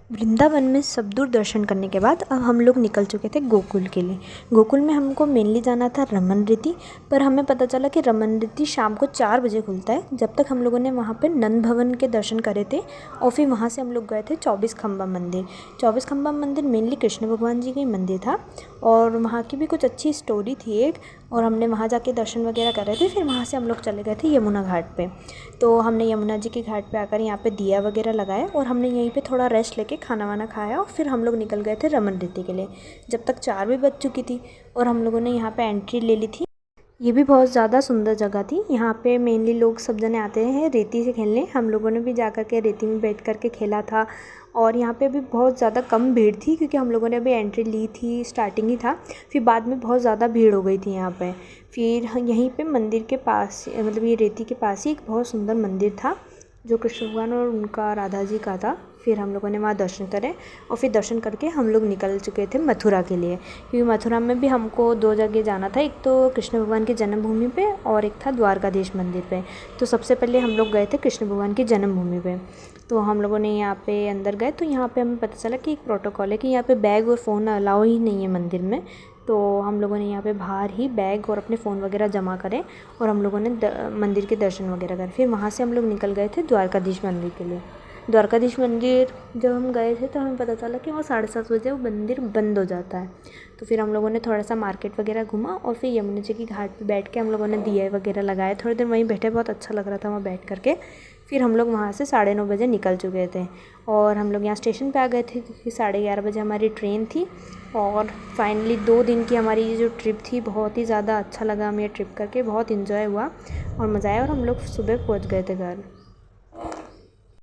वृंदावन में सब दूर दर्शन करने के बाद अब हम लोग निकल चुके थे गोकुल के लिए। गोकुल में हमको मेनली जाना था रमन रीति, पर हमें पता चला कि रमन रीति शाम को 4 बजे खुलता है। जब तक हम लोगों ने वहाँ पे नंद भवन के दर्शन करे थे और फिर वहाँ से हम लोग गए थे 24 खम्बा मंदिर। 24 खम्बा मंदिर मेनली कृष्ण भगवान जी का ही मंदिर था और वहाँ की भी कुछ अच्छी स्टोरी थी एक, और हमने वहाँ जाके दर्शन वगैरह करे थे। फिर वहाँ से हम लोग चले गए थे यमुना घाट पे। तो हमने यमुना जी के घाट पे आकर यहाँ पे दिया वगैरह लगाया और हमने यहीं पे थोड़ा रेस्ट लेके खाना वाना खाया और फिर हम लोग निकल गए थे रमन रीति के लिए। जब तक 4 भी बज चुकी थी और हम लोगों ने यहाँ पे एंट्री ले ली थी। ये भी बहुत ज़्यादा सुंदर जगह थी। यहाँ पे मेनली लोग सब जने आते हैं रेती से खेलने। हम लोगों ने भी जा कर के रेती में बैठ कर के खेला था और यहाँ पे भी बहुत ज़्यादा कम भीड़ थी क्योंकि हम लोगों ने अभी एंट्री ली थी, स्टार्टिंग ही था। फिर बाद में बहुत ज़्यादा भीड़ हो गई थी यहाँ पे। फिर यहीं पे मंदिर के पास, मतलब ये रेती के पास ही एक बहुत सुंदर मंदिर था जो कृष्ण भगवान और उनका राधा जी का था। फिर हम लोगों ने वहाँ दर्शन करे और फिर दर्शन करके हम लोग निकल चुके थे मथुरा के लिए, क्योंकि मथुरा में भी हमको 2 जगह जाना था। एक तो कृष्ण भगवान की जन्मभूमि पे और एक था द्वारकाधीश मंदिर पे। तो सबसे पहले हम लोग गए थे कृष्ण भगवान की जन्मभूमि पे। तो हम लोगों ने यहाँ पे अंदर गए तो यहाँ पे हमें पता चला कि एक प्रोटोकॉल है कि यहाँ पे बैग और फ़ोन अलाउ ही नहीं है मंदिर में। तो हम लोगों ने यहाँ पे बाहर ही बैग और अपने फ़ोन वगैरह जमा करें और हम लोगों ने मंदिर के दर्शन वगैरह करे। फिर वहाँ से हम लोग निकल गए थे द्वारकाधीश मंदिर के लिए। द्वारकाधीश मंदिर जब हम गए थे तो हमें पता चला कि वहाँ 7:30 बजे वो मंदिर बंद हो जाता है। तो फिर हम लोगों ने थोड़ा सा मार्केट वगैरह घूमा और फिर यमुना जी की घाट पे बैठ के हम लोगों ने दिए वगैरह लगाए। थोड़ी देर वहीं बैठे, बहुत अच्छा लग रहा था वहाँ बैठ करके। फिर हम लोग वहाँ से 9:30 बजे निकल चुके थे और हम लोग यहाँ स्टेशन पे आ गए थे क्योंकि 11:30 बजे हमारी ट्रेन थी। और फाइनली 2 दिन की हमारी ये जो ट्रिप थी बहुत ही ज़्यादा अच्छा लगा हमें ये ट्रिप करके, बहुत इन्जॉय हुआ और मज़ा आया और हम लोग सुबह पहुँच गए थे घर।